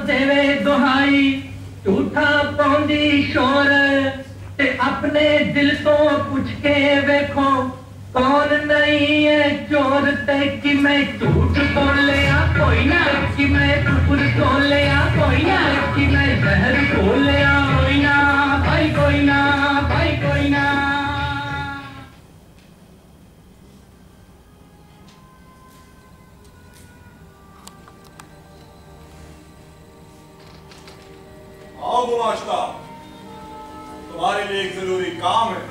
देवे दुहाई झूठा पौंदी शोर ते अपने दिल तो पूछ के वेखो कौन नहीं है चोर ते कि मैं झूठ बोलिया कोई ना कि मैं कपूर बोलिया कोई ना कि मैं जहर बोलिया कोई ना भाई कोई ना भाई कोई ना। आओ गुमाश्ता, तुम्हारे लिए एक जरूरी काम है।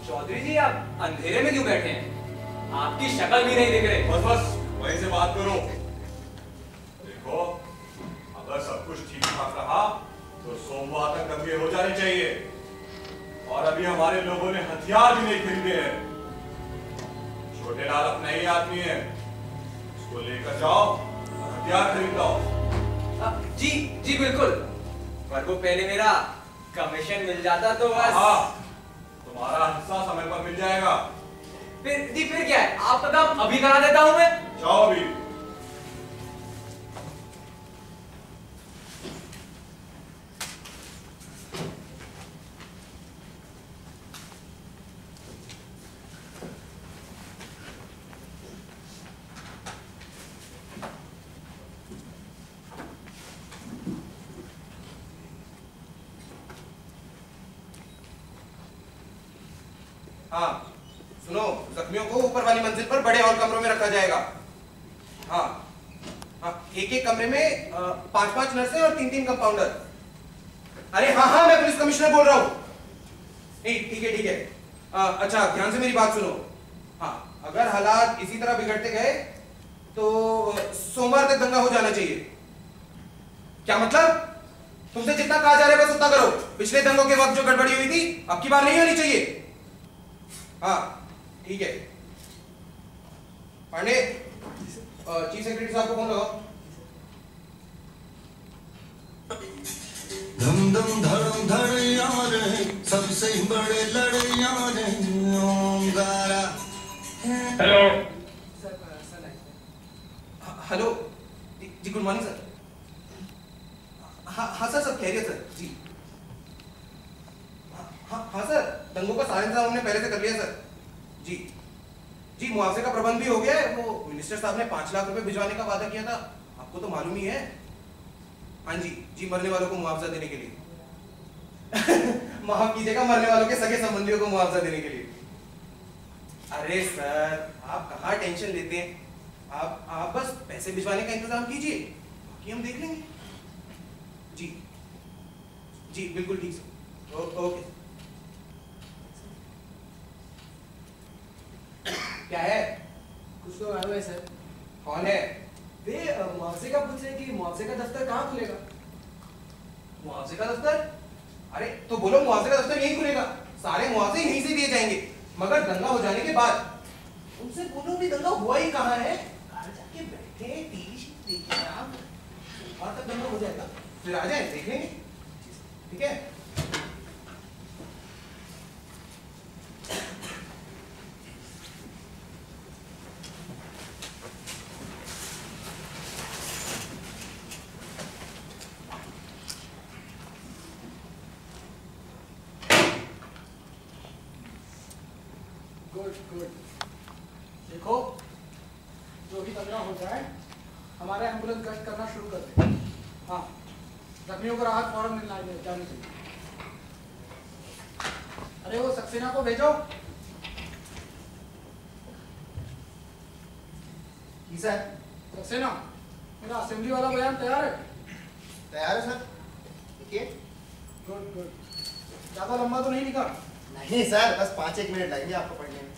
चौधरी जी आप अंधेरे में क्यों बैठे हैं? आपकी शक्ल भी नहीं दिख रही। बस बस वहीं से बात करो। देखो अगर सब कुछ ठीक ठाक रहा तो सोमवार तक दंगे हो जाने चाहिए। और अभी हमारे लोगों ने हथियार भी नहीं खरीदे हैं। छोटे लाल अपना ही आदमी है, उसको लेकर जाओ और हथियार खरीद लाओ। जी जी बिल्कुल, पर वो पहले मेरा कमीशन मिल जाता तो बस। हाँ, तुम्हारा हिस्सा समय पर मिल जाएगा। फिर क्या है, आपका काम अभी करा देता हूं मैं। जाओ अभी। हाँ सुनो, जख्मियों को ऊपर वाली मंजिल पर बड़े हॉल कमरों में रखा जाएगा। हाँ हाँ, एक एक कमरे में 5-5 नर्सें और 3-3 कंपाउंडर। अरे हाँ हाँ, मैं पुलिस कमिश्नर बोल रहा हूँ। ठीक है ठीक है। अच्छा ध्यान से मेरी बात सुनो। हाँ, अगर हालात इसी तरह बिगड़ते गए तो सोमवार तक दंगा हो जाना चाहिए। क्या मतलब? तुमसे जितना कहा जा रहा है बस उतना करो। पिछले दंगों के वक्त जो गड़बड़ी हुई थी अब की बार नहीं होनी चाहिए। हाँ ठीक है। पांडे, चीफ सेक्रेटरी साहब को फोन लगाओ। धम धम धड़म धड़ यार सबसे बड़े लड़े यार ओंकारा। हेलो हेलो जी, गुड मॉर्निंग सर। हाँ सर, सब खैरियत सर जी। हाँ सर, दंगों का सारा इंतजाम हमने पहले से कर लिया सर जी। जी मुआवजे का प्रबंध भी हो गया है। वो मिनिस्टर साहब ने 5 लाख रुपए भिजवाने का वादा किया था, आपको तो मालूम ही है। हाँ जी, मरने वालों को मुआवजा देने के लिए माफ कीजिएगा, मरने वालों के सगे संबंधियों को मुआवजा देने के लिए। अरे सर आप कहाँ टेंशन लेते हैं, आप बस पैसे भिजवाने का इंतजाम कीजिए, बाकी हम देख लेंगे। जी बिल्कुल ठीक सर, ओके। क्या है? कुछ तो मालूम है सर। कौन है? वे मुआवजे का पूछ रहे कि मुआवजे का दफ्तर कहाँ खुलेगा। मुआवजे का दफ्तर? अरे तो बोलो मुआवजे का दफ्तर यहीं खुलेगा, सारे मुआवजे यहीं से दिए जाएंगे, मगर दंगा हो जाने के बाद। उनसे बोलो भी दंगा हुआ ही कहाँ है, घर जाके बैठे टीवी देखिए आप, वहां तक दंगा हो जाएगा, फिर आ जाए देख लेंगे। ठीक है? गुड। देखो जो भी दंगा हो जाए हमारे एम्बुलेंस गश्त करना शुरू कर दे। हाँ, जख्मियों को राहत फौरन मिलना जानी चाहिए। अरे वो सक्सेना को भेजो। सर सक्सेना, मेरा असेंबली वाला बयान तैयार है? तैयार है सर, देखिए। गुड। ज्यादा लंबा तो नहीं लिखा? नहीं सर, बस 5-1 मिनट लगेंगे आपको पढ़ने में।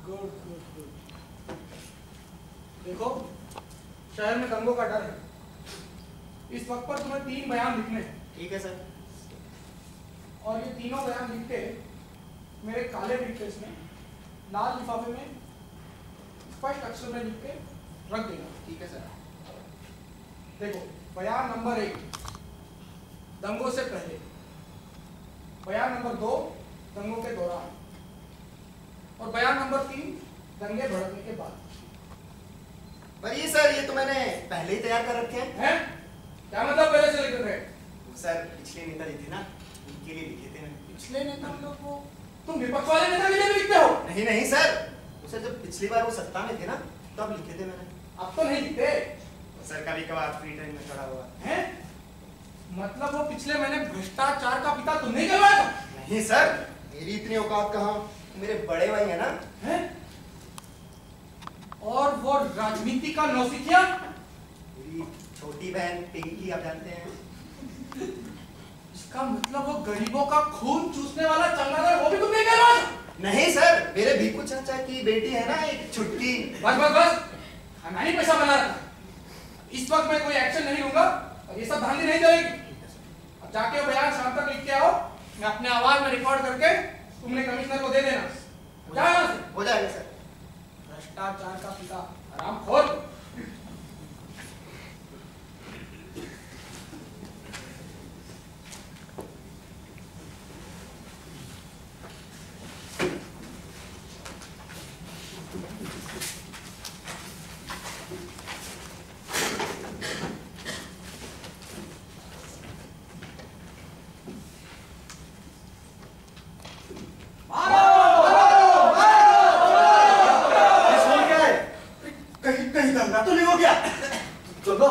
गुड। देखो शहर में दंगों का डर है, इस वक्त पर तुम्हें 3 बयान लिखने हैं। ठीक है सर। और ये तीनों बयान लिख के मेरे काले ब्रीफकेस में लाल लिफाफे में स्पष्ट अक्षर में लिख के रख देना। ठीक है सर। देखो बयान नंबर 1 दंगों से पहले, बयान नंबर 2 दंगों के दौरान, और बयान नंबर 3 दंगे भड़कने के बाद। पर ये सर, ये तो मैंने पहले ही तैयार कर रखे हैं। क्या मतलब पहले तुम विपक्ष वाले नेता के लिए भी लिखते हो? नहीं नहीं सर, उसे जब पिछली बार वो सत्ता में थे ना तब लिखे थे मैंने। अब तो नहीं लिखते सर कभी कभार फ्री टाइम में खड़ा हुआ है। मतलब वो पिछले महीने भ्रष्टाचार का पिता तुमने करवाया था? नहीं सर, मेरी इतनी औकात कहाँ, मेरे बड़े भाई है ना। है? और वो राजनीति का नौसिखिया? मेरी छोटी बहन पिंकी, आप जानते हैं। इसका मतलब वो गरीबों का खून चूसने वाला चंगादड़ वो भी तुमने करवाया? नहीं सर, मेरे भीखू चाचा की बेटी है ना एक छुटकी। बस बस बस, खाना ही पैसा बना रखा। इस वक्त मैं कोई एक्शन नहीं लूंगा और ये सब धांधली नहीं चलेगी। अब जाके बयान शाम तक लिख के आओ, मैं अपने आवाज में रिकॉर्ड करके तुमने कमिश्नर को दे देना। हो जाएगा? हो जाएगा सर। भ्रष्टाचार का पिता, हरामखोर।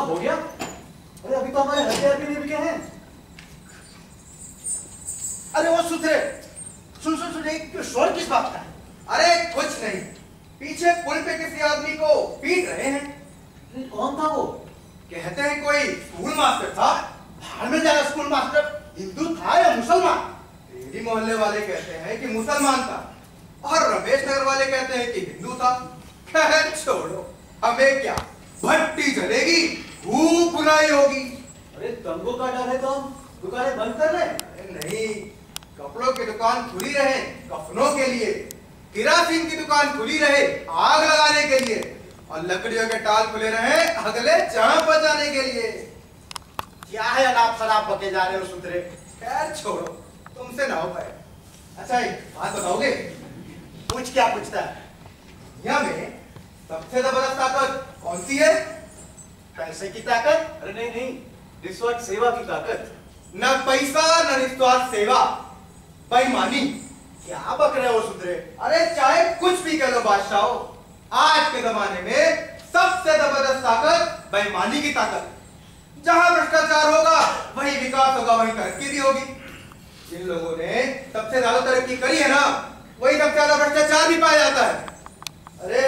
हो गया? अरे अभी तो हमारे हथियार भी नहीं बिके हैं। अरे वो सुथरे, सुन सुन सुन, एक शोर किस बात का है? अरे कुछ नहीं, पीछे पुल पे किसी आदमी को पीट रहे हैं। कौन था वो? कहते हैं कोई स्कूल मास्टर था। बाहर में जाएगा स्कूल मास्टर, हिंदू था या मुसलमान? तेरी मोहल्ले वाले कहते हैं कि मुसलमान था और रमेश नगर वाले कहते हैं कि हिंदू था। खैर छोड़ो, हमें क्या, भट्टी जलेगी, खूब बुराई होगी। अरे दंगों का डर है तो हम दुकानें बंद कर रहे हैं। अरे नहीं, कपड़ों की दुकान खुली रहे कफनों के लिए, किरासिन की दुकान खुली रहे आग लगाने के लिए, और लकड़ियों के टाल खुले रहे अगले चाह बजाने के लिए। क्या है अनाप शराब बके जा रहे हो सुथरे? खैर छोड़ो, तुमसे ना हो पाए। अच्छा एक बात बताओगे? पूछ, क्या पूछता है? दुनिया में सबसे जबरदस्त ताकत कौन सी है? पैसे की ताकत? अरे नहीं नहीं, निस्वार्थ सेवा की ताकत। न पैसा न निस्वार्थ सेवा, बेईमानी। क्या बक रहे हो सुधरे? अरे चाहे कुछ भी कह लो बादशाह, आज के जमाने में सबसे जबरदस्त ताकत बेईमानी की ताकत। जहां भ्रष्टाचार होगा वही विकास होगा, वही तरक्की भी होगी। जिन लोगों ने सबसे ज्यादा तरक्की करी है ना, वही सबसे ज्यादा भ्रष्टाचार भी पाया जाता है। अरे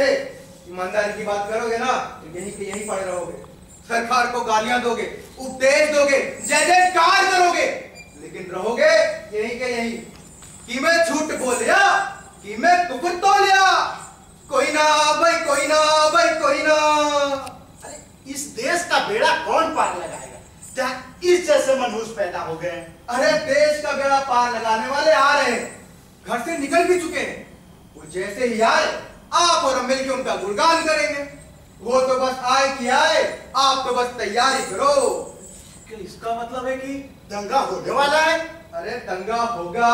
ईमानदारी की बात करोगे ना तो यहीं के यहीं पड़े रहोगे, सरकार को गालियां दोगे, उपदेश दोगे, जय जयकार करोगे, लेकिन रहोगे यहीं के यहीं कि मैं झूठ बोलिया, कि मैं कुफर तोलिया, कोई ना भाई, कोई ना भाई, कोई ना। अरे इस देश का बेड़ा कौन पार लगाएगा? क्या इस जैसे मनुष्य पैदा हो गए? अरे देश का बेड़ा पार लगाने वाले आ रहे हैं, घर से निकल भी चुके हैं। वो जैसे ही आए आप और हम मिलकर उनका गुणगान करेंगे। वो तो बस आए कि आए, आप तो बस तैयारी करो। क्या इसका मतलब है कि दंगा होने वाला है? अरे दंगा होगा,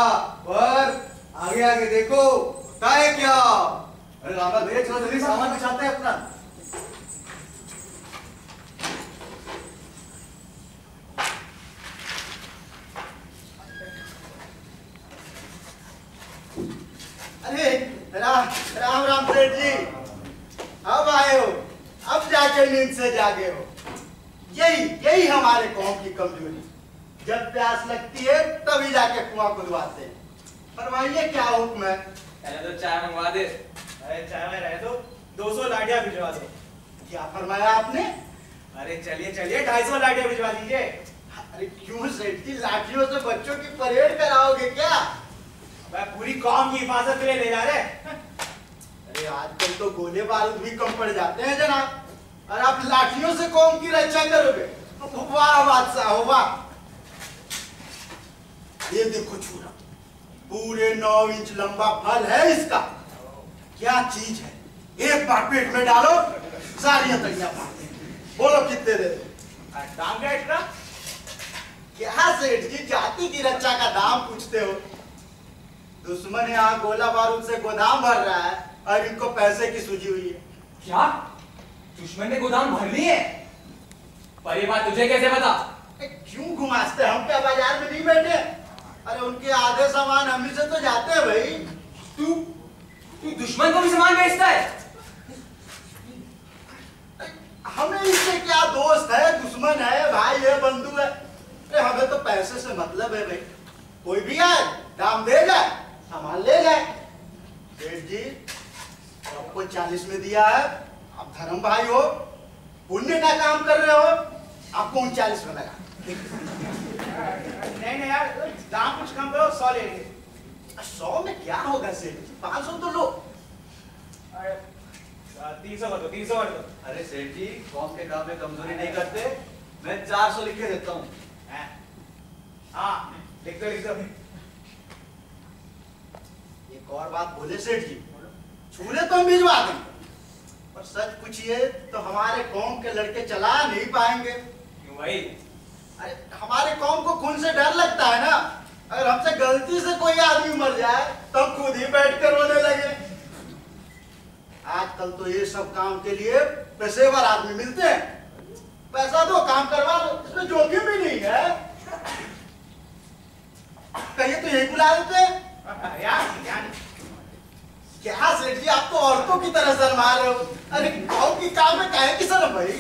पर आगे आगे देखो होता है क्या। अरे रामा भैया चलो जल्दी सामान बिछाते हैं अपना। अरे राम राम सेठ जी, अब आए हो, अब जाके नींद से जागे हो। यही हमारे कौम की कमजोरी, जब प्यास लगती है तभी जाके कुआं खुदवाते हैं। फरमाइए क्या हुक्म है? पहले तो चाय मंगवा दे। अरे चाय में रहे तो 200 लाठियां भिजवा दो। क्या फरमाया आपने? अरे चलिए चलिए 250 लाठियां भिजवा दीजिए। अरे क्यों सेठ जी, लाठियों से बच्चों की परेड कराओगे क्या? मैं पूरी कौम की हिफाजत के लिए ले जा रहे। अरे आजकल तो गोले बारूद भी कम पड़ जाते हैं जनाब, और आप लाठियों से कौम की रक्षा करोगे? वाह बादशाह वाह। ये देखो छूरा, पूरे 9 इंच लंबा फल है इसका। क्या चीज है, एक बार पेट में डालो सारी तड़ियां फाड़ दे। बोलो कितने दे दो? दाम क्या इतना? क्या सेठ जी, जाति की रक्षा का दाम पूछते हो? दुश्मन यहाँ गोला बारूद से गोदाम भर रहा है और इनको पैसे की सूझी हुई है। क्या दुश्मन ने गोदाम भर ली है? पर ये बात तुझे कैसे पता? क्यों घुमाते, हम क्या बाजार में नहीं बैठे? अरे उनके आधे सामान हम ही से तो जाते हैं भाई। तू दुश्मन को भी सामान बेचता है? हमें इससे क्या दोस्त है, दुश्मन है, भाई है, बंधु है? अरे हमें तो पैसे से मतलब है भाई। कोई भी आए दाम दे जाए, सामान ले जाए। सेठ जी आपको 40 में दिया है, आप धर्म भाई हो, पुण्य का काम कर रहे हो, आपको 39 में लगा। नहीं यार, दाम कुछ कम करो, 100 ले लेंगे। 100 में क्या होगा सेठ जी, 500 तो लो। 300 कर दो, 300 कर दो। अरे सेठ जी कौम के काम में कमजोरी नहीं करते, मैं 400 लिख के देता हूँ। हाँ लिख दो, लिख दो। एक और बात बोले सेठ जी, छूले तो हम भिजवा दें, पर सच पूछिए तो हमारे कौम के लड़के चला नहीं पाएंगे। क्यों भाई? अरे हमारे कौम को खून से डर लगता है ना, अगर हमसे गलती से कोई आदमी मर जाए तो हम खुद ही बैठ कर रोने लगे। आजकल तो ये सब काम के लिए पेशेवर आदमी मिलते हैं, पैसा दो काम करवा लो, इसमें जोखिम भी नहीं है। कहिए तो यही बुला लेते हैं। क्या सेठ जी आप तो औरतों की तरह शर्मा रहे हो। अरे गाँव की काम में काहे की शर्म भाई,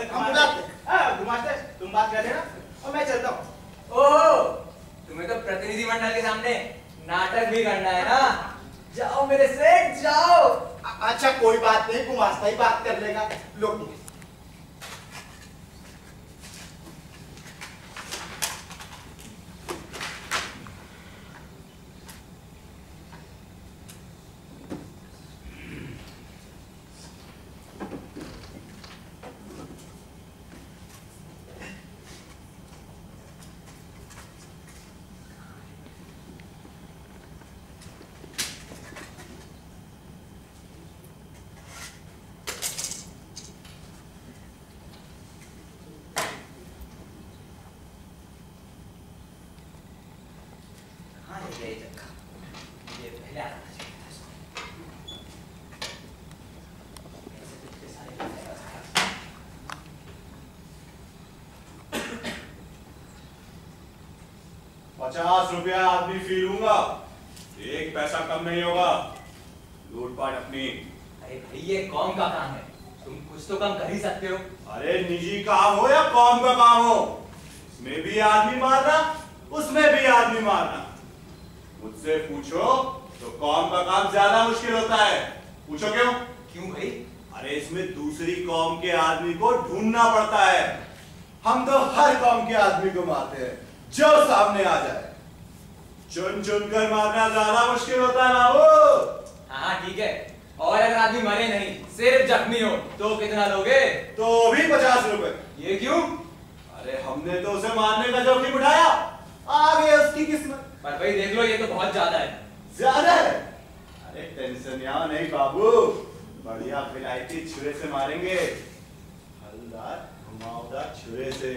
हम बुलाते हैं। गुमास्टर तुम बात कर लेना और मैं चलता हूँ। ओह, तुम्हें तो प्रतिनिधि मंडल के सामने नाटक भी करना है ना? जाओ मेरे सेठ जाओ। अच्छा कोई बात नहीं, गुमास्ता ही बात कर लेगा। लोग ₹50 आदमी फी लूंगा, 1 पैसा कम नहीं होगा। लूटपाट अपनी। अरे भाई ये कौम का काम है, तुम कुछ तो कम कर ही सकते हो। अरे निजी काम हो या कौम का काम हो, इसमें भी आदमी मारना, उसमें भी आदमी मारना। मुझसे पूछो तो कौम का काम ज्यादा मुश्किल होता है। पूछो क्यों? क्यों भाई? अरे इसमें दूसरी कौम के आदमी को ढूंढना पड़ता है। हम तो हर कौम के आदमी को मारते हैं जो सामने आ जाए। चुन चुन कर मारना ज्यादा मुश्किल होता है बाबू। हाँ ठीक है, और अगर आदमी मरे नहीं सिर्फ जख्मी हो तो कितना लोगे? तो भी ₹50। ये क्यों? अरे हमने तो उसे मारने का जोखिम उठाया, आगे उसकी किस्मत। पर भाई देख लो ये तो बहुत ज्यादा है। ज्यादा है? अरे टेंशन यहाँ नहीं बाबू, बढ़िया विलायती छुरे से मारेंगे, हलदार घुमावदार छुरे से।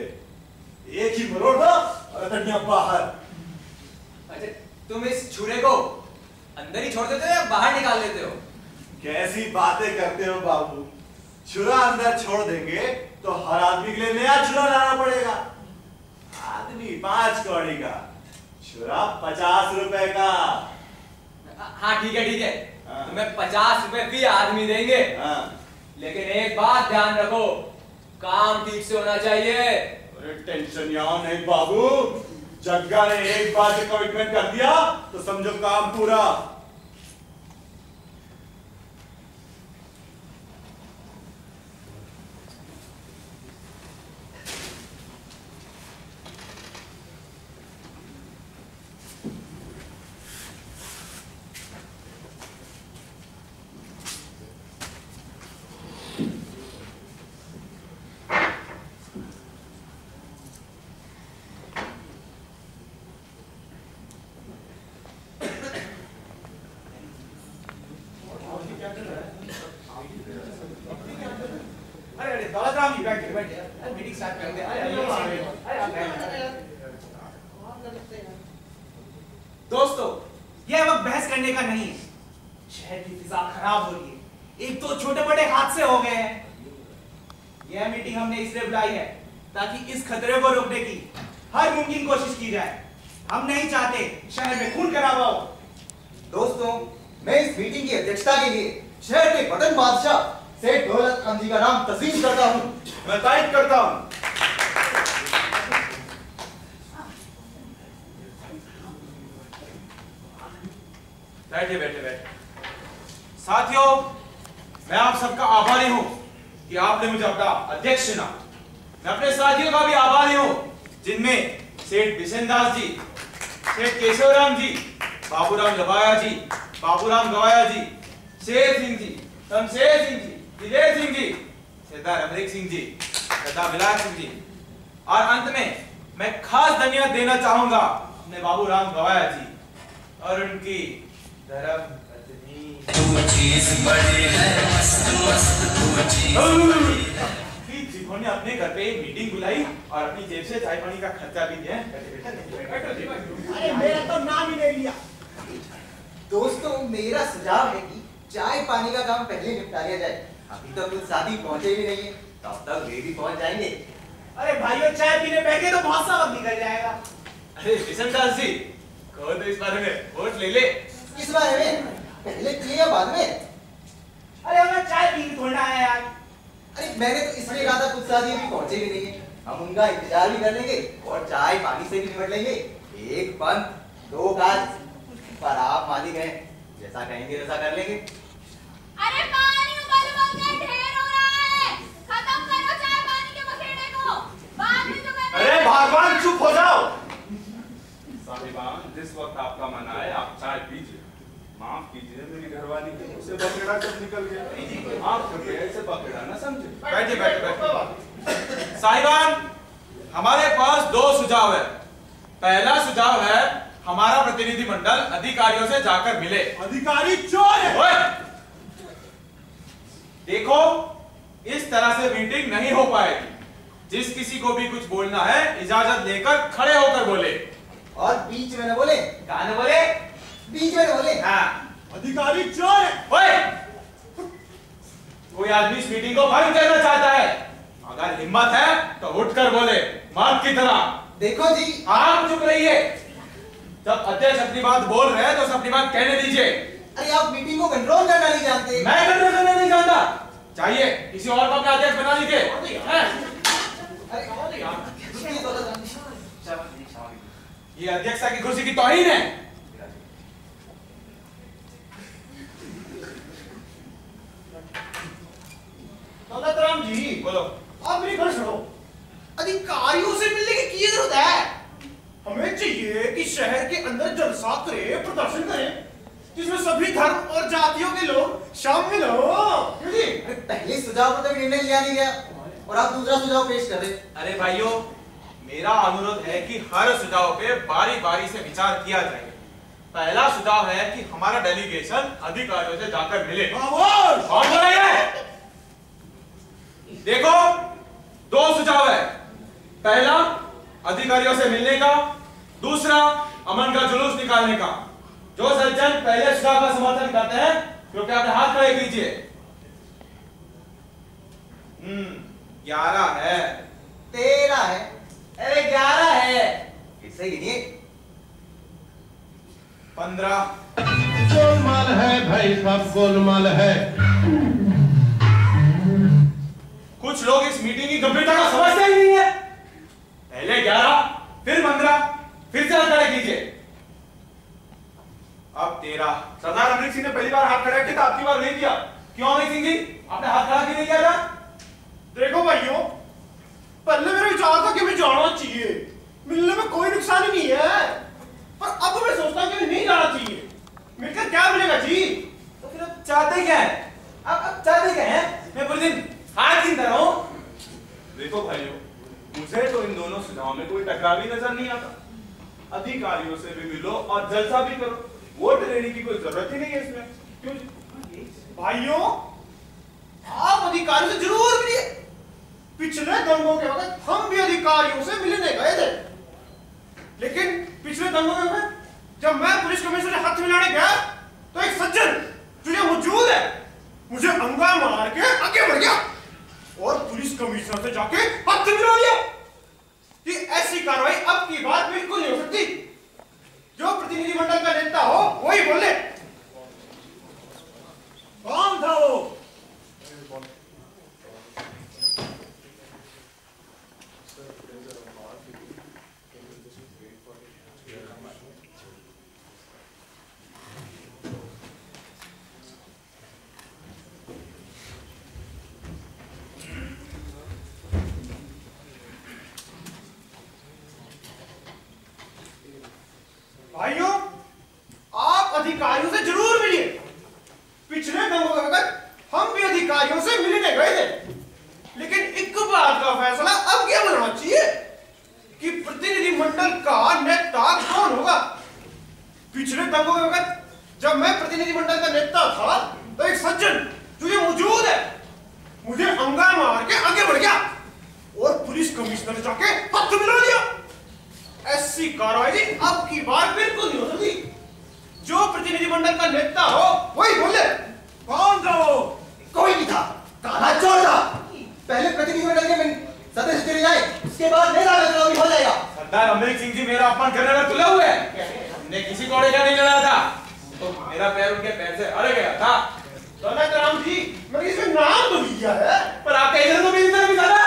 एक ही मरोड़ दो और धनिया बाहर। अच्छा तुम इस छुरे को अंदर ही छोड़ देते हो या बाहर निकाल देते हो? कैसी बातें करते हो बाबू, छुरा अंदर छोड़ देंगे तो हर आदमी के लिए नया छुरा लाना पड़ेगा। आदमी 5 कौड़ी का, छुरा ₹50 का। हाँ ठीक है, हाँ। तुम्हें ₹50 भी आदमी देंगे। हाँ। लेकिन एक बात ध्यान रखो, काम ठीक से होना चाहिए। अरे टेंशन यहाँ नहीं बाबू, जग्गा ने एक बार से कमिटमेंट कर दिया तो समझो काम पूरा। मीटिंग स्टार्ट कर दे। दोस्तों यह वक्त बहस करने का नहीं है, शहर की फिजा खराब हो रही है, एक तो छोटे बड़े हादसे हो गए हैं। यह मीटिंग हमने इसलिए बुलाई है ताकि इस खतरे को रोकने की हर मुमकिन कोशिश की जाए। हम नहीं चाहते शहर में खून खराबा हो। दोस्तों, मैं इस मीटिंग की अध्यक्षता के लिए शहर के बटन बादशाह सेठ दौलत खान जी का नाम तस्लीम करता हूँ। मैं तारीफ करता हूँ। बैठे बैठे बैठे। साथियों, मैं आप सबका आभारी हूं कि आपने मुझे अपना अध्यक्ष चुना। मैं अपने साथियों का भी आभारी हूं जिनमें सेठ बिशनदास जी, सेठ केशवराम जी, बाबूराम लवाया जी, बाबूराम गवाया जी, शेर सिंह जी, शमशेर सिंह जी, विजय सिंह जी, सरदार अमरीक सिंह जी, सरदार विलास सिंह जी, और अंत में मैं खास धन्यवाद देना चाहूंगा अपने बाबूराम गवाया जी और उनकी धर्म जिन्होंने अपने घर पे मीटिंग बुलाई और अपनी जेब से चाय पानी का खर्चा भी दिया। अरे मेरा तो नाम ही नहीं लिया। दोस्तों, मेरा सुझाव है कि चाय पानी का काम पहले निपटा लिया जाए। अभी तो कुछ साथी पहुंचे भी नहीं है, तब तक वे भी पहुंच जाएंगे। अरे भाइयों, चाय पीने बैठे तो बहुत सा वक्त निकल जाएगा। अरे बिशनदास जी, कहो तो इस बारे में वोट ले ले। किस बारे में? पहले किए या बाद में? अरे हमें चाय पीने थोड़ा है यार। अरे मैंने तो इसलिए कहा था कुछ साथी अभी पहुंचे भी नहीं है। हम उनका इंतजार भी कर लेंगे और चाय पानी से भी निपट लेंगे। एक पंथ दो काज, पर आप मालिक हैं, जैसा कहेंगे वैसा कर लेंगे। अरे पानी उबल उबल के ढेर हो रहा है, खत्म करो चाय पानी के बखेड़े को, बाद में जो करना। अरे भगवान, चुप हो जाओ। साहिबान, जिस वक्त आपका मन आए आप चाय पीजिए। माफ कीजिए, मेरी घरवाली से बकेड़ा कब निकल गया। आप कृपया इसे बकेड़ा न समझे। बैठे बैठे बैठे। साहिबान, हमारे पास दो सुझाव है। पहला सुझाव है हमारा प्रतिनिधिमंडल अधिकारियों से जाकर मिले। अधिकारी चोर है। ओए! देखो, इस तरह से मीटिंग नहीं हो पाएगी। जिस किसी को भी कुछ बोलना है इजाजत लेकर खड़े होकर बोले। और बीच में न बोले। कहाँ न बोले? बीच में बोले। हाँ। अधिकारी चोर है। ओए! कोई आदमी इस मीटिंग को भंग करना चाहता है, अगर हिम्मत है तो उठकर बोले, मर्द की तरह। देखो जी, आप चुप रहिए। जब अध्यक्ष अपनी बात बोल रहे हैं तो उसे अपनी बात कहने दीजिए। अरे आप मीटिंग को कंट्रोल करना नहीं जानते। मैं कंट्रोल करना नहीं जानता। चाहिए किसी और को अपना अध्यक्ष बना लीजिए। ये अध्यक्षता की कुर्सी की तौहीन है। दौलतराम जी, बोलो। आप मेरी बात सुनो। अधिकारियों से मिलने की क्या जरूरत है? हमें चाहिए कि शहर के अंदर जलसा करे, प्रदर्शन करें, जिसमें सभी धर्म और जातियों के लोग शामिल हो। अरे पहले सुझाव पर तक निर्णय लिया नहीं गया और आप दूसरा सुझाव पेश कर रहे। अरे भाइयों, मेरा अनुरोध है कि हर सुझाव पे बारी बारी से विचार किया जाए। पहला सुझाव है कि हमारा डेलीगेशन अधिकारियों से जाकर मिले। कौन बोल रहा है? देखो, दो सुझाव है। पहला अधिकारियों से मिलने का, दूसरा अमन का जुलूस निकालने का। जो सज्जन पहले सुझाव का समर्थन करते हैं कृपया अपने हाथ खड़े कीजिए। 11 है। 13 है। अरे 11 है। इससे गिनिए। 15। गोलमाल है भाई, सब गोलमाल है। कुछ लोग इस मीटिंग की गंभीरता को समझते ही नहीं है। पहले 11, फिर 15, फिर से हाथ खड़े कीजिए। अब 13। सरदार अमरीक सिंह ने पहली बार हाथ खड़ा किया था, आपकी बार नहीं किया। क्यों अमरीक सिंह जी, आपने हाथ खड़ा क्यों नहीं किया था? देखो भाइयों, पहले मेरा विचार था कि मैं जाना चाहिए, मिलने में कोई नुकसान ही नहीं है, पर अब मैं सोचता हूं कि नहीं जाना चाहिए। मिलकर क्या मिलेगा जी? तो फिर अब चाहते क्या है? अब चाहते क्या है? मैं पूरे दिन हाथ गिनता रहूं? देखो भाइयों, मुझे तो इन दोनों सुझाव में कोई टकराव ही नजर नहीं आता। अधिकारियों से भी मिलो और जलसा भी करो। वोट लेने की कोई जरूरत ही नहीं है इसमें। क्यों भाइयों, आप अधिकारियों से जरूर मिलिए। पिछले दंगों के वक्त हम भी अधिकारियों से मिलने गए थे, लेकिन पिछले दंगों में जब मैं पुलिस कमिश्नर से हाथ मिलाने गया तो एक सज्जन जो यहाँ मौजूद है मुझे अंगा मार के आगे बढ़ गया और पुलिस कमिश्नर से जाके हाथ मिला लिया कि ऐसी कार्रवाई अब की बात बिल्कुल नहीं हो सकती। भाइयों, आप अधिकारियों से जरूर मिलिए। पिछले दंगों के वक्त हम भी अधिकारियों से मिलने गए थे, लेकिन एक बात का फैसला अब क्या होना चाहिए कि प्रतिनिधिमंडल का नेता कौन होगा। पिछले दंगों के वक्त जब मैं प्रतिनिधिमंडल का नेता था तो एक सज्जन जो ये मौजूद है मुझे अंगा मार के आगे बढ़ गया और पुलिस कमिश्नर जाके हाथ मिला दिया। ऐसी कार्रवाई अब की बार बिल्कुल नहीं हो सकती। जो प्रतिनिधिमंडल का नेता हो वही बोले। कौन था वो? कोई नहीं था, काला चोर था। पहले प्रतिनिधिमंडल के सदस्य चले जाए, उसके बाद नेता का चुनाव हो जाएगा। सरदार अमरीक सिंह जी मेरा अपमान करने में तुले हुए हैं। हमने किसी घोड़े का नहीं लड़ा था, तो मेरा पैर उनके पैर से अड़ गया था। राम जी, मैंने इसमें नाम तो लिया है, पर आपका इधर तो मेरी तरफ इशारा।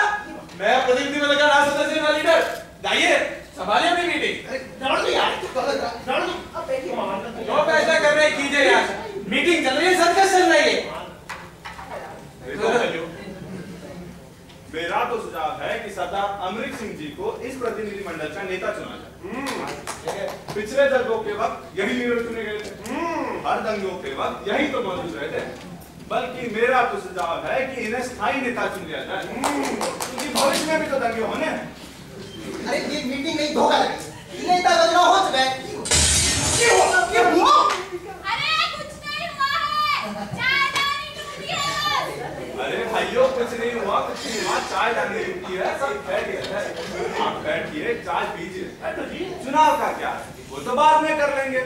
मैं प्रतिनिधिमंडल का राष्ट्र सदस्य का लीडर। जाइए, संभालिए अपनी मीटिंग। जो फैसला कर रहे कीजिए यार। मीटिंग चल रही है, सर्कस चल रही है। मेरा तो सुझाव है कि सरदार अमरीक सिंह जी को इस प्रतिनिधिमंडल का नेता चुना जाए। पिछले दंगों के वक्त यही लीडर चुने गए थे, हर दंगों के वक्त यही तो मौजूद रहे थे। बल्कि मेरा तो सुझाव है कि इन्हें स्थायी नेता चुन लिया जाए, क्योंकि भविष्य में भी तो दंगे होने। अरे ये मीटिंग नहीं, धोखा लगे। नेता का चुनाव हो चुका है। क्या हुआ? अरे कुछ नहीं हुआ है, चाय डाली टूटी है। अरे भाइयों, कुछ नहीं हुआ, कुछ नहीं हुआ। चाय डालनी टूटी है, सब बैठ गए। आप बैठिए, चाय पीजिए। चुनाव का क्या है, वो तो बाद में कर लेंगे।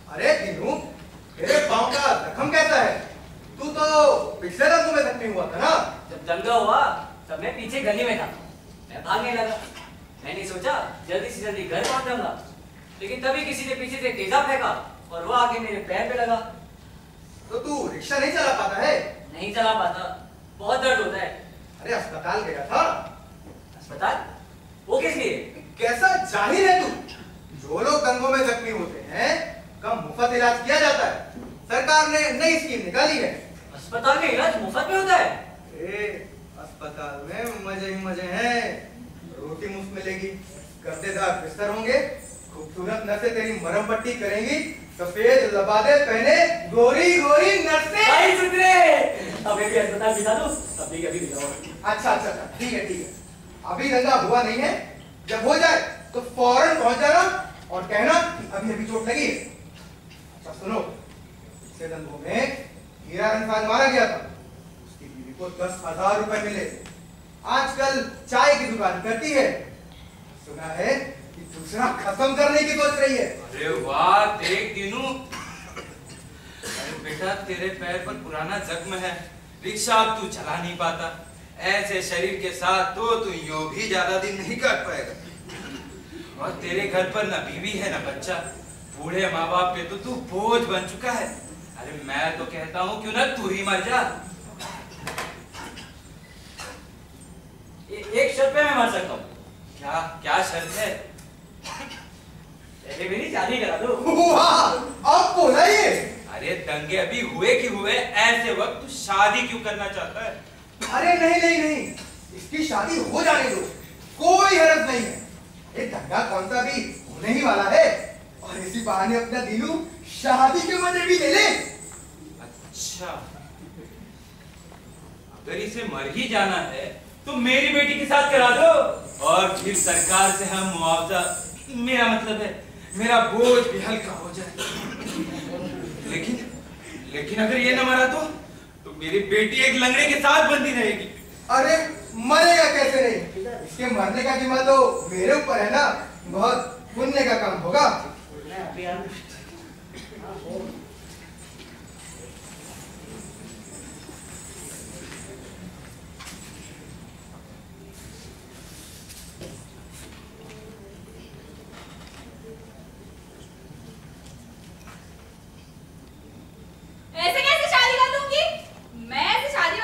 अरे दिनू, तेरे पांव का जख्म कैसा है? तू तो पिछले दंगों में जख्मी हुआ था ना? जब दंगा हुआ तब मैं पीछे गली में था, मैं भागने लगा। मैंने सोचा जल्दी से जल्दी घर पहुंच जाऊंगा, लेकिन तभी किसी ने पीछे से तेजाब फेंका और वो आके मेरे पैर पे लगा। तो तू रिक्शा नहीं चला पाता है? नहीं चला पाता, बहुत दर्द होता है। अरे अस्पताल गया था? अस्पताल? वो किस लिए? कैसा जाहिर है तू? जो लोग दंगों में जख्मी होते हैं का मुफ्त इलाज किया जाता है। सरकार ने नई स्कीम निकाली है। अस्पताल में इलाज मुफ्त में होता है? अस्पताल में मजे ही मजे हैं। रोटी मुफ्त मिलेगी, गद्देदार बिस्तर होंगे, खूबसूरत नर्सें तेरी मरहम पट्टी करेंगी, सफेद लबादे पहने गोरी गोरी नर्सें। भाई सुधरे, अभी भी अस्पताल भिजा दो, अभी अभी भिजाओ। अच्छा, ठीक है। अभी दंगा हुआ नहीं है, जब हो जाए तो फौरन पहुंच जाना और कहना अभी अभी चोट लगी है। अच्छा सुनो, पिछले दंगों में हीरा रंगसाज मारा गया था, उसकी बीवी को 10,000 रुपए मिले। आजकल चाय की दुकान करती है, सुना है कि दूसरा खत्म करने की सोच रही है। अरे वाह, देख दिनू। अरे बेटा, तेरे पैर पर पुराना जख्म है, रिक्शा अब तू चला नहीं पाता। ऐसे शरीर के साथ तो तू यूं भी ज्यादा दिन नहीं काट पाएगा। और तेरे घर पर न बीवी है न बच्चा, बूढ़े माँ बाप पे तो तू बोझ बन चुका है। अरे मैं तो कहता हूँ क्यों ना तू ही मर जा। एक शर्त पे मैं मर सकता हूँ। क्या क्या शर्त है? पहले मेरी शादी करा दो। अब बोला ये? अरे दंगे अभी हुए कि हुए, ऐसे वक्त तू शादी क्यों करना चाहता है? अरे नहीं, इसकी शादी हो जाने दो, कोई हरज नहीं है। ये दंगा कौन सा भी होने ही वाला है, और इसी बहाने अपना दिनू शादी के मजे भी ले ले। अच्छा, अगर इसे मर ही जाना है तो मेरी बेटी के साथ करा दो, और फिर सरकार से हम मुआवजा, मेरा मतलब है मेरा बोझ भी हल्का हो जाए। लेकिन अगर ये न मरा तो मेरी बेटी एक लंगड़े के साथ बंधी रहेगी। अरे मरेगा कैसे नहीं, इसके मरने का जिम्मा तो मेरे ऊपर है ना। बहुत पुण्य का काम होगा। ऐसे कैसे शादी कर दूंगी? मैं ऐसे शादी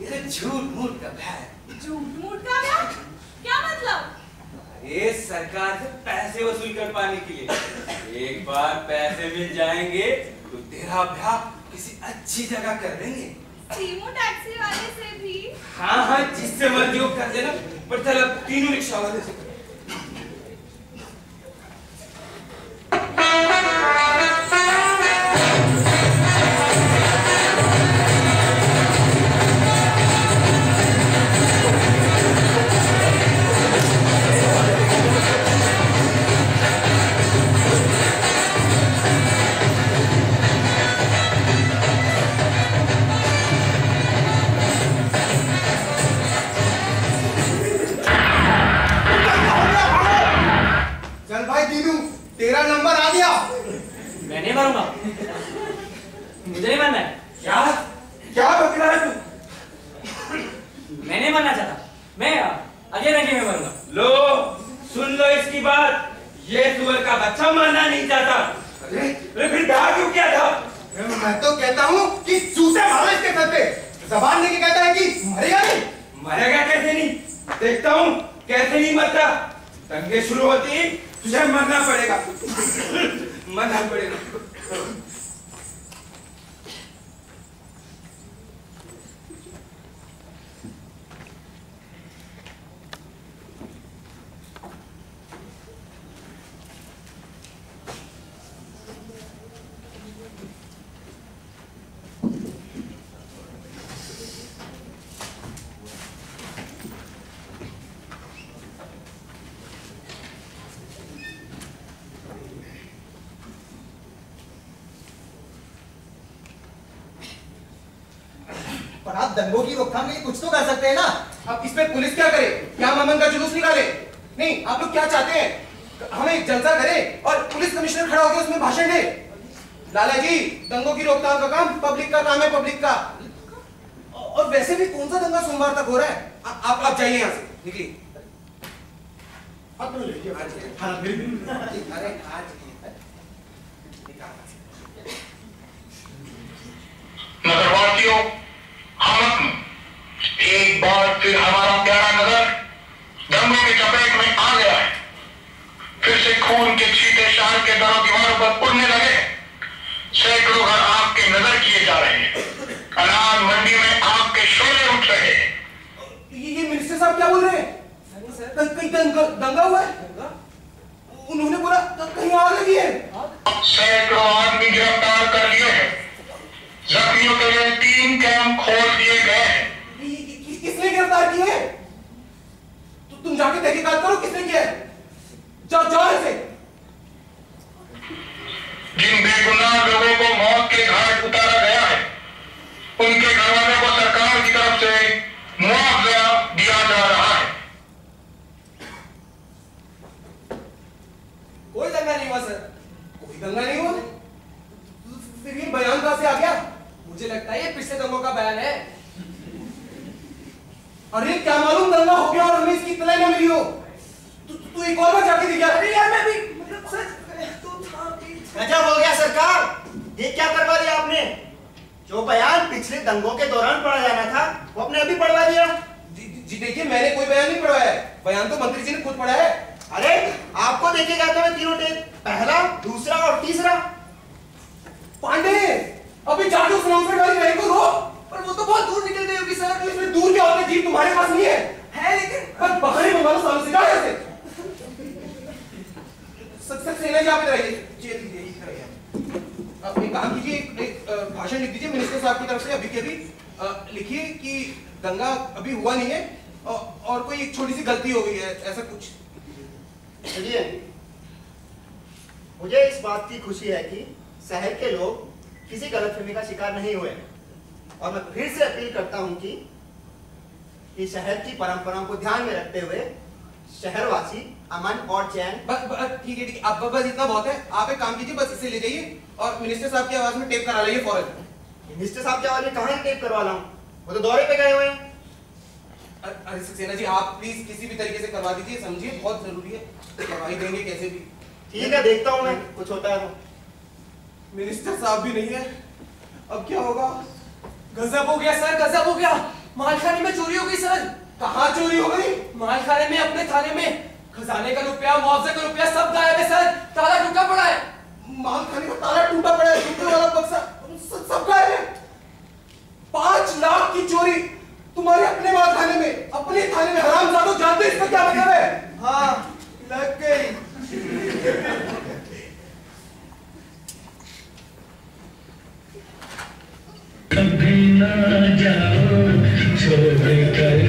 ये झूठ मूठ का ब्याह है। झूठ मूठ का ब्याह? क्या मतलब? अरे सरकार से पैसे वसूल कर पाने के लिए। एक बार पैसे मिल जाएंगे तो तेरा ब्याह किसी अच्छी जगह कर देंगे। सीमो टैक्सी वाले से भी? हाँ हाँ, जिससे मर्जी हो कर देना, पर चल अब तीनों रिक्शा वाले से कर। तेरा नंबर आ गया। मैं नहीं मरूंगा, मुझे नहीं मरना है। क्या क्या बक रहा है तू? मैं नहीं मरना चाहता, मैं अजय रंगी में मरूंगा। लो सुन लो इसकी बात, ये सुअर का बच्चा मरना नहीं चाहता। अरे फिर ब्याह क्यों किया था? मैं तो कहता हूँ कि जूते मारो इसके सर पे। जबान लेके कहता है कि मरेगा नहीं। मरेगा कैसे नहीं? देखता हूँ कैसे नहीं मरता। दंगे शुरू होती ही तुझे मरना पड़ेगा। मरना पड़ेगा। पर आप दंगों की रोकथाम के लिए कुछ तो कर सकते हैं ना। अब इस पे पुलिस क्या करे? क्या मामन का जुलूस निकाले? नहीं, आप लोग क्या चाहते हैं? हमें एक जलसा करे और पुलिस कमिश्नर खड़ा होकर उसमें भाषण दे। लाला जी, दंगों की रोकथाम का काम पब्लिक का काम है, पब्लिक का। और वैसे भी कौन सा दंगा सोमवार तक हो रहा है? आप जाइए यहाँ से, निकलिए। अरे नगरवासियों, हम एक बार फिर हमारा प्यारा नगर दंगों की चपेट में आ गया है। फिर से खून के छींटे शहर के दरों दीवारों पर उड़ने लगे। सैकड़ों घर आग के नजर किए जा रहे हैं। अनाज मंडी में आग के शोले उठ रहे हैं। ये मिनिस्टर साहब क्या बोल रहे हैं? कहीं दंगा हुआ है? उन्होंने बोला कहीं आग लगी है। सैकड़ों आदमी गिरफ्तार कर लिए हैं। जख्मियों के लिए 3 कैंप खोल दिए गए हैं। किसने गिरफ्तार किए? तुम जाके तहकीकात करो किसने किया है। जाओ ऐसे। जिन बेगुनाह लोगों को मौत के घाट उतारा गया है, उनके घरवालों को सरकार की तरफ से मुआवजा दिया जा रहा है। कोई दंगा नहीं हुआ सर, कोई दंगा नहीं हुआ। फिर ये बयान कहां से आ गया? मुझे लगता है ये पिछले दंगों का बयान है। अरे क्या मालूम दंगा हो गया और हमें इसकी इत्तला न मिली हो। तू एक और बार जाके दिखा। अरे यार मैं भी मतलब सर गजब हो गया सरकार, ये क्या करवा दिया आपने? जो बयान पिछले दंगों के दौरान पढ़ा जाना था वो आपने अभी पढ़वा दिया। जी देखिए, मैंने कोई बयान नहीं पढ़वाया है, बयान तो मंत्री जी ने खुद पढ़ा है। अरे आपको देखेगा तो मैं तीनों टेप, पहला, दूसरा और तीसरा। पांडे, अभी जाके उस अनाउंसमेंट वाली गाड़ी को रो। पर वो तो बहुत दूर निकल गई होगी सर। इसमें दूर क्या होता है? जीप तुम्हारे पास नहीं है लेकिन बस बहाने मंगा लो सामने से। जाओ ऐसे। सक्सेना जी आप इधर आइए। आप एक काम कीजिए, एक भाषण लिख दीजिए मिनिस्टर साहब की तरफ से। अभी के अभी लिखिए कि दंगा अभी हुआ नहीं है और कोई एक छोटी सी गलती हो गई है, ऐसा कुछ। चलिए, मुझे इस बात की खुशी है कि शहर के लोग किसी गलतफहमी का शिकार नहीं हुए और मैं फिर से अपील करता हूं कि शहर की परंपराओं को ध्यान में रखते हुए शहरवासी अमन और चैन। ठीक है, अब बस इतना बहुत है। आप एक काम कीजिए, बस इसे ले जाइए और मिनिस्टर साहब की आवाज में टेप करा लाइए फौरन। मिनिस्टर साहब की आवाज में कहां टेप करवा लाऊं? वो तो दौरे पे गए हुए हैं। अरे सक्सेना जी, आप प्लीज किसी भी तरीके से करवा दीजिए, समझिए बहुत जरूरी है। करवाई देंगे कैसे भी। ठीक है, देखता हूं मैं, कुछ होता है तो। मिनिस्टर साहब भी नहीं है, अब क्या होगा? गजब हो गया सर, गजब हो गया। मालखाने में चोरी हो गई सर। कहाँ चोरी हो गई? मालखाने में, अपने थाने में। खजाने का रुपया, मुआवजे का रुपया सब गायब है सर। ताला टूटा पड़ा है। मालखाने का ताला टूटा पड़ा है, टूटे वाला बक्सा सब गायब है। 5 लाख की चोरी तुम्हारे अपने मालखाने में, अपने थाने में। हरामजादों, जानते इसका क्या मतलब है? हाँ, लग गई। कभी ना जाओ छोड़ कर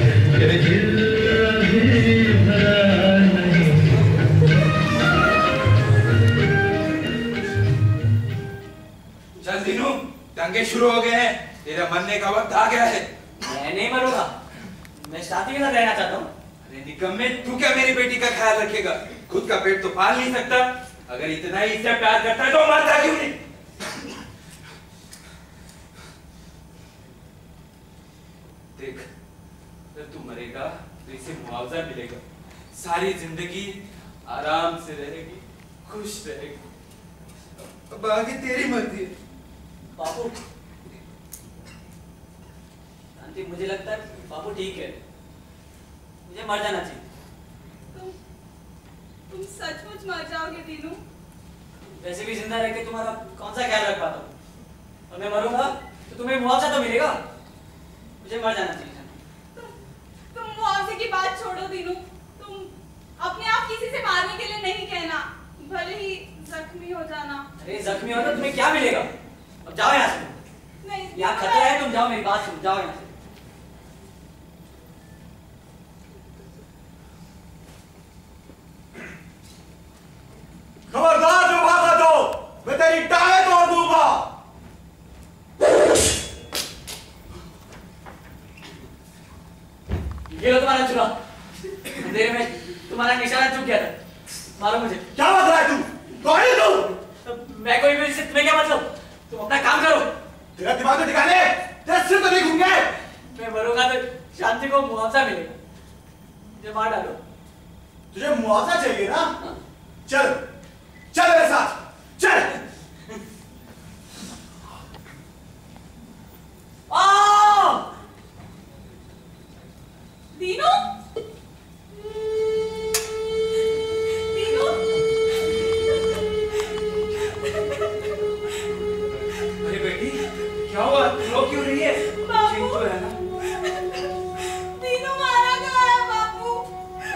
ये दिल अभी भरा नहीं। चल दिनू, दंगे शुरू हो गए हैं। तेरा मरने का वक्त आ गया है। मैं नहीं मरूंगा, मैं शादी के साथ रहना चाहता हूँ। अरे निकम्मे, तू क्या मेरी बेटी का ख्याल रखेगा? खुद का पेट तो पाल नहीं सकता। अगर इतना ही इससे प्यार करता है तो मरता क्यों नहीं? देख, जब तू मरेगा तो इसे मुआवजा मिलेगा। सारी जिंदगी आराम से रहेगी, खुश रहेगी। अब आगे तेरी मर्जी है। बाबू, आंटी मुझे लगता है बाबू ठीक है, मुझे मर जाना चाहिए। तुम सचमुच मर जाओगे दीनू? वैसे भी जिंदा रह के तुम्हारा कौन सा ख्याल रख पाता हूँ, और मैं मरूंगा तो तुम्हें मुआवजा तो मिलेगा। मुझे मर जाना चाहिए। तुम मुआवजे की बात छोड़ो दीनू, तुम अपने आप किसी से मारने के लिए नहीं कहना, भले ही जख्मी हो जाना। अरे जख्मी हो तो तुम्हें क्या मिलेगा? अब जाओ यहाँ से। नहीं, यहाँ खतरा है, तुम जाओ, मेरी बात सुनो, जाओ यहाँ से। खबरदार जो भागा तो मैं तेरी टांगें तोड़ दूंगा। ये लो तुम्हारा चूल्हा। अंधेरे में तुम्हारा निशाना चूक गया था, मारो मुझे। क्या बात रहा है तू? कौन है तू? मैं कोई भी, तुम्हें क्या मतलब? तुम अपना काम करो। तेरा दिमाग तो ठिकाने है, तेरा सिर तो नहीं घूम गया है। मैं मरूंगा तो शांति को मुआवजा मिलेगा, मुझे मार डालो। तुझे मुआवजा चाहिए ना? चल चल मेरे साथ, चल। दीनू, दीनू, अरे बेटी, क्या हुआ? रो क्यों रही है? ठीक तो है ना? दीनू मारा गया है बाबू।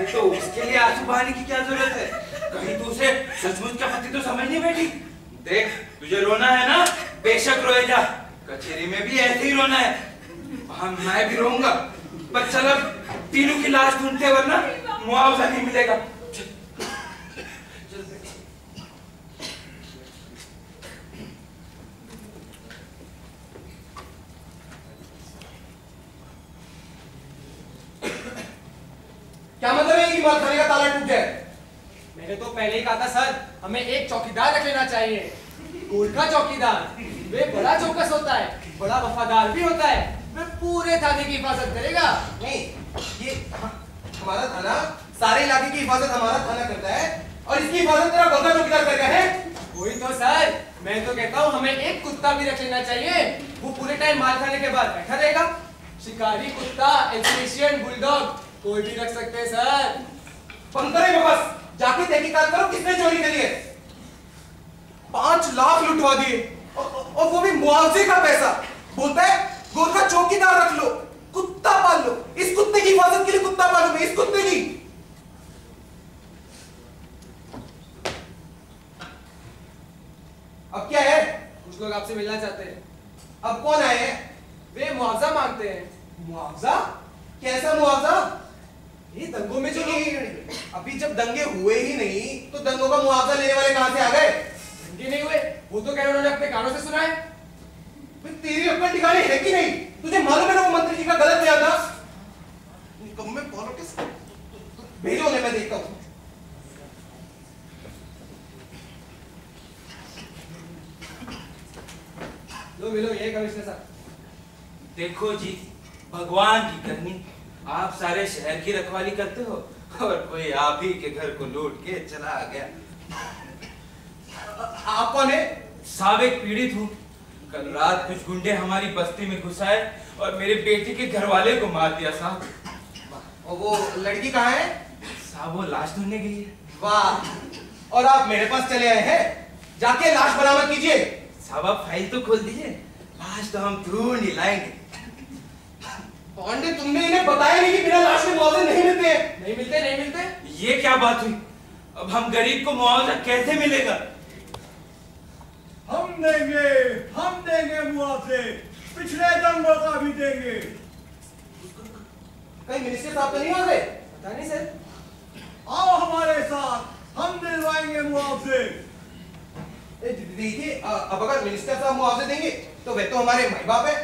तो उसके लिए आंसू बहाने की क्या जरूरत है? कहीं तू उसे सचमुच का पति तो समझ नहीं बैठी? देख, तुझे रोना है ना, बेशक रोए जा। कचेरी में भी ऐसे ही रोना है, वहां मैं भी रोऊंगा। पर चल अब तीनों की लाश ढूंढते, वरना मुआवजा नहीं मिलेगा। क्या मतलब है कि मालखाने का ताला टूट जाए? मैंने तो पहले ही कहा था सर, हमें एक चौकीदार रख लेना चाहिए। गोरखा चौकीदार, वे बड़ा चौकस होता है, बड़ा वफादार भी होता है, वे पूरे थाने की हिफाजत करेगा। नहीं, ये हमारा थाना, सारे इलाके की हिफाजत हमारा थाना करता है, और इसकी हिफाजत तेरा गोरखा चौकीदार कर रहा है। वही तो सर, मैं तो कहता हूँ हमें एक कुत्ता भी रख लेना चाहिए। वो पूरे टाइम मालखाने के बाद बैठा रहेगा। शिकारी कुत्ता, एल्सेशियन बुलडॉग, कोई भी रख सकते हैं सर। पंतरे में बस जाके तहकीकात करो किसने चोरी करी है। 5 लाख लुटवा दिए, और वो भी मुआवजे का पैसा। बोलता है गोरखा चौकीदार रख लो, कुत्ता पाल लो। इस कुत्ते की हिफाजत के लिए कुत्ता पालू मैं, इस कुत्ते की। अब क्या है? कुछ लोग आपसे मिलना चाहते हैं। अब कौन आए हैं? वे मुआवजा मांगते हैं। मुआवजा? कैसा मुआवजा? ये दंगों में जो अभी जब दंगे हुए ही नहीं तो दंगों का मुआवजा लेने वाले कहां से आ गए? दंगे नहीं हुए, वो तो कह रहे उन्होंने अपने कानों से सुना है। तेरी अक्ल ठिकाने है कि नहीं? तुझे मालूम है ना वो मंत्री जी का गलत बयान था? निकम्मे पॉलिटिक्स, भेजो उन्हें, मैं देखता हूं। लो मिलो, ये कमिश्नर साहब। देखो जी, भगवान की करनी, आप सारे शहर की रखवाली करते हो और कोई आप ही के घर को लूट के चला गया। आप कौन है? साबिक पीड़ित हूँ। कल रात कुछ गुंडे हमारी बस्ती में घुस आए और मेरे बेटे के घर वाले को मार दिया साहब। और वो लड़की कहाँ है? साहब वो लाश ढूंढने गई है। वाह, और आप मेरे पास चले आए हैं? जाके लाश बरामद कीजिए। साहब आप फाइल तो खोल दीजिए, लाश तो हम ढूंढ ही लाएंगे। पांडे, तुमने इन्हें बताया नहीं कि बिना लाश के मुआवजे नहीं मिलते? नहीं मिलते। ये क्या बात हुई? अब हम गरीब को मुआवजा कैसे मिलेगा? हम देंगे मुआवजे, पिछले दंगों का भी देंगे। कहीं मिनिस्टर साहब तो नहीं आ गए? पता नहीं सर। आओ हमारे साथ, हम दिलवाएंगे मुआवजे। देखिए, अब अगर मिनिस्टर साहब मुआवजे देंगे तो वे तो हमारे माई बाप है।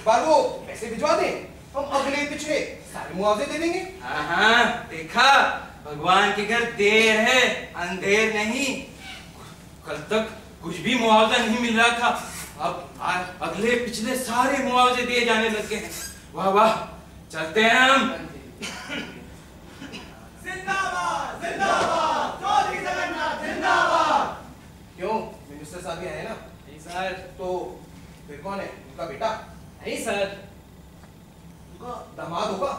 बार वो पैसे भिजवा दें, हम अगले पिछले सारे मुआवजे दे देंगे। हाँ, देखा, भगवान के घर देर है अंधेर नहीं। कल तक कुछ भी मुआवजा नहीं मिल रहा था, अब अगले पिछले सारे मुआवजे दिए जाने लग गए हैं। वाह वाह, चलते हैं हम। जिंदाबाद जिंदाबाद, चौधरी जगन्नाथ जिंदाबाद। क्यों, मिनिस्टर साहब भी आए ना? नहीं सर। तो फिर कौन है? उनका बेटा? नहीं सर। उनका दामाद होगा।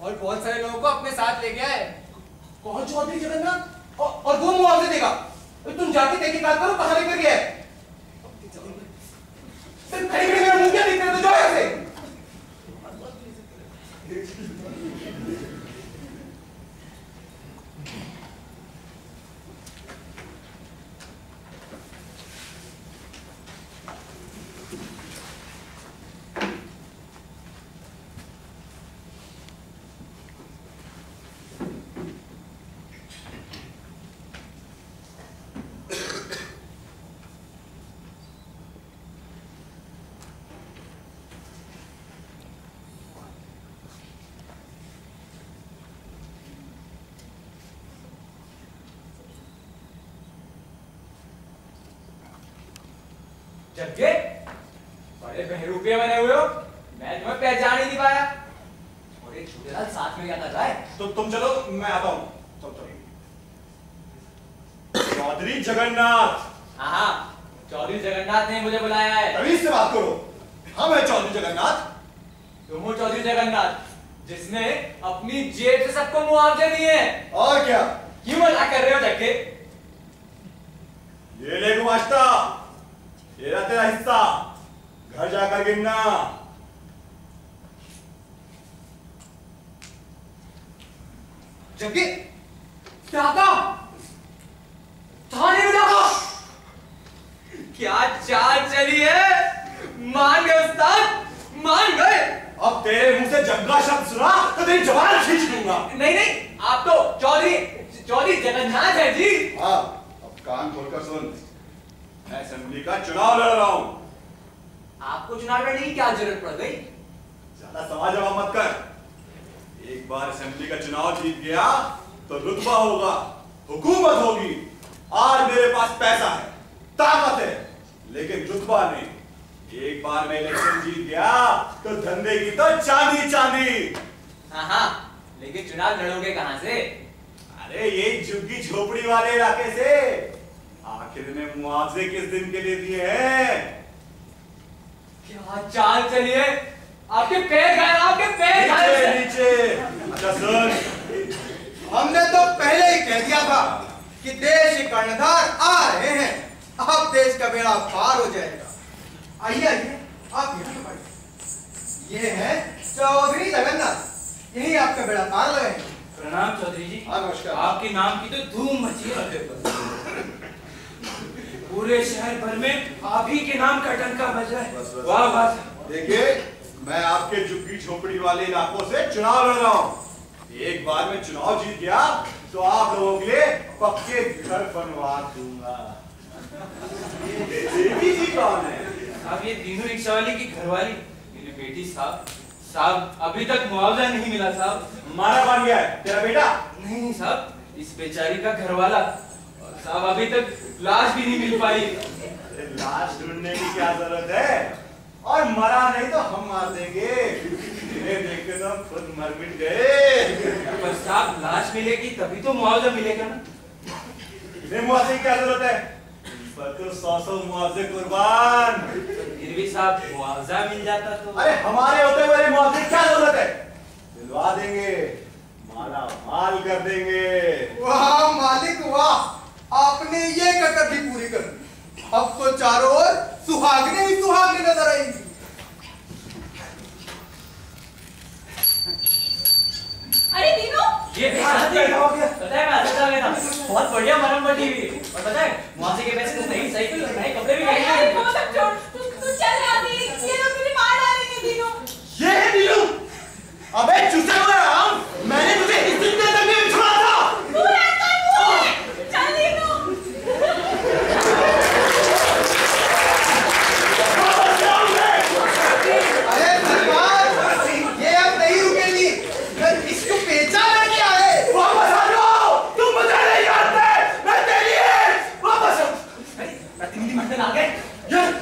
और बहुत सारे लोगों को अपने साथ ले गया है। कौन चौधरी जगन्नाथ? और वो मुआवजे देगा? तुम जाके तहकीकात करो, कहां लेकर गया है? सिर्फ खड़ी खड़ी मेरा मुंह क्या देखते हो? तो जाओ यहाँ से। जग्गे, बड़े बहरूपिया बने हुए हो, मैं तुम्हें पहचान ही नहीं पाया। और एक छोटेलाल साथ में क्या कर रहा है? तो तुम चलो, मैं आता हूँ। चलो। चौधरी जगन्नाथ। हाँ, चौधरी जगन्नाथ ने मुझे बुलाया है। तमीज से बात करो। हाँ, मैं चौधरी जगन्नाथ। तुम हो चौधरी जगन्नाथ, जिसने अपनी जेब से सबको मुआवजे दिए हैं। और क्या? क्यों मजाक कर रहे हो जग्गे? ये ले गुमाश्ता, ये रहा तेरा हिस्सा, घर जाकर गिनना। जग्गे, क्या कहा? थाने में जाओ। क्या चाल चली है? मान गए उस्ताद, मान गए। अब तेरे मुंह से जग्गा शब्द सुना तो तेरी जबान खींच दूंगा। नहीं, आप तो चौधरी जगन्नाथ है जी। हाँ, अब कान खोलकर सुन। मैं असेंबली का चुनाव लड़ रहा हूँ। आपको चुनाव लड़ने की क्या जरूरत पड़ गई? ज्यादा सवाल जवाब मत कर। एक बार असेंबली का चुनाव जीत गया तो रुतबा होगा, हुकूमत होगी। आज मेरे पास पैसा है, ताकत है, लेकिन रुतबा नहीं। एक बार मैं इलेक्शन जीत गया तो धंधे की तो चांदी चांदी। हाँ, लेकिन चुनाव लड़ोगे कहां से? अरे ये झुग्गी झोपड़ी वाले इलाके से। आखिर में मुआवजे किस दिन के लिए दिए हैं? क्या चाल चली है? आपके पैर गए, आपके पैर गए। नीचे। अच्छा सुन, हमने तो पहले ही कह दिया था कि देश के कर्णधार आ रहे हैं। अब देश का बेड़ा पार हो जाएगा। आइए आप यहाँ बैठिए। ये है चौधरी जगन्नाथ, यही आपका बेड़ा पार लगाएंगे। प्रणाम चौधरी जी। हाँ, नमस्कार। आपके नाम की तो धूम मची है। पूरे शहर भर में आप ही के नाम का डंका बज रहा है। वाह वाह। देखिए, मैं आपके झुग्गी झोपड़ी वाले इलाकों से चुनाव लड़ रहा हूँ। एक बार मैं चुनाव जीत गया तो आप लोगों के लिए पक्के घर बनवा दूंगा। ये देवी जी कौन है? अब ये तीनों रिक्शा वाले की घरवाली मेरी बेटी। साहब अभी तक मुआवजा नहीं मिला साहब। मारा मार गया है तेरा बेटा? नहीं साहब, इस बेचारी का घरवाला। और साहब अभी तक लाश भी नहीं मिल पाई। लाश ढूंढने की क्या जरूरत है? और मरा नहीं तो हम मार देंगे। देख के तो खुद मर मिट गए। पर साहब लाश मिलेगी तभी तो मुआवजा मिलेगा ना। मुआवजे की क्या जरूरत है? तो 100 मुआवजे कुर्बान। फिर भी साहब मुआवजा मिल जाता तो। अरे हमारे होते हुए मुआवजे की क्या जरूरत है? दिलवा देंगे, माला माल कर देंगे। वाह मालिक वाह, आपने ये कसर भी पूरी कर दी। अब तो चारों ओर सुहागने ही सुहागने नजर आएंगी। अरे दीनू, ये पता है मैं अस्पताल में था, बहुत बढ़िया मरम्मत हुई है। और पता है मुआवजे के पैसे तो नई साइकिल और नए कपड़े भी अरे वो सब छोड़, तू चल आदि, ये लोग तुझे मार डालेंगे दीनू। ये है दीनू। अबे चूसे हुए राम, मैंने तुझे इस दिन तक नहीं छोड़ा था। चल दीनू। अरे सरकार, ये अब नहीं रुकेगी। इसको पेचा लेके आए। वापस आ जाओ, तुम मुझे नहीं जानते, मैं तेरी है। वापस आओ। अरे प्रतिनिधि मंडल आ गए।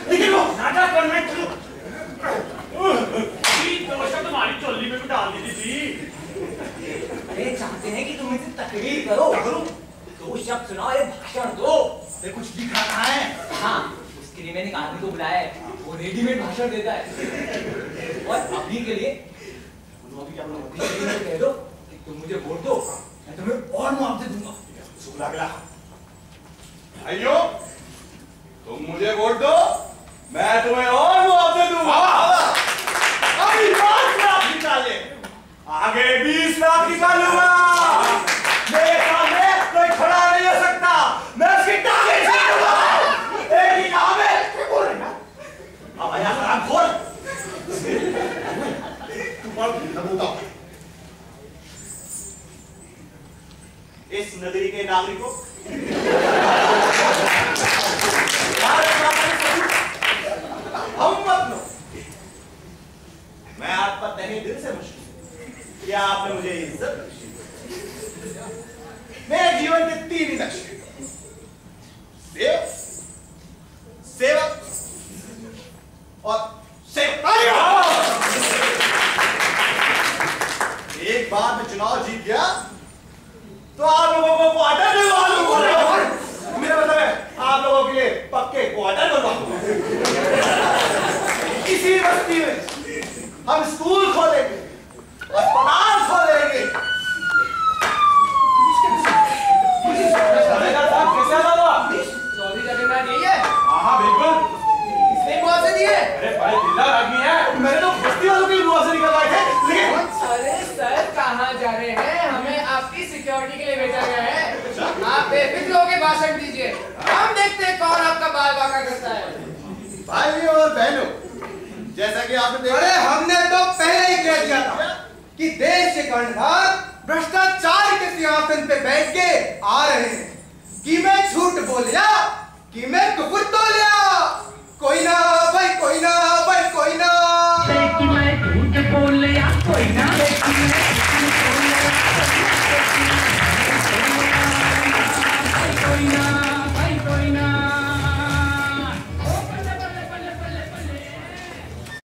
लेकिन वो नाटक करना शुरू। तुम्हारी चोली में भी डाल दी थी। अरे चाहते हैं कि तुम इसे तकरीर करो। दो शब्द सुनाओ, एक भाषण दो। कुछ लिखा कहाँ है? हाँ, उसके लिए मैंने एक आदमी को बुलाया है, वो रेडीमेड भाषण देता है। और अभी के लिए कह दो कि तुम मुझे वोट दो, मैं तुम्हें और मुआवजे दूंगा। सुना गया भाइयों, तुम मुझे वोट दो, मैं तुम्हें और मुआवजे दूंगा। अभी 5 लाख निकाले, आगे 20 लाख निकालूंगा। मेरे सामने कोई खड़ा नहीं हो सकता, मैं उसकी टांगें छीनूंगा। एक ही काम है, बोल रहे ना? अब आया हराम खोर। इस नगरी के नागरिकों हम मत लो, मैं आपका तहे दिल से मशहूर कि आपने मुझे इज्जत बख्शी। मेरे जीवन के 3 ही लक्ष्य, सेवा और सेवा। एक बार मैं चुनाव जीत गया तो आप लोगों को क्वार्टर दिलवा दूंगा। मेरा मतलब है आप लोगों के लिए पक्के क्वार्टर बनवा दूंगा। इसी बस्ती में हम स्कूल खोलेंगे, अस्पताल खोलेंगे। चौधरी जगन्नाथ यही है? हाँ बिल्कुल। इसने मुआवजे दिए? अरे भाई दिलदार आदमी है, मैंने तो बस्ती वालों के मुआवजे निकलवाए थे। लेकिन अरे सर कहाँ जा रहे हैं? हमें आपकी सिक्योरिटी के लिए भेजा गया है। आप बेफिक्र होकर भाषण दीजिए, हम देखते हैं कौन आपका बाल बांका करता है। भाइयों और बहनों, जैसा कि आपने देखा, अरे हमने तो पहले ही कह दिया था कि देश के कर्णधार भ्रष्टाचार के सिंहासन पे बैठ के आ रहे हैं। कि मैं झूठ बोलिया, कि मैं कुफर तोलिया, कोई ना भाई कोई ना।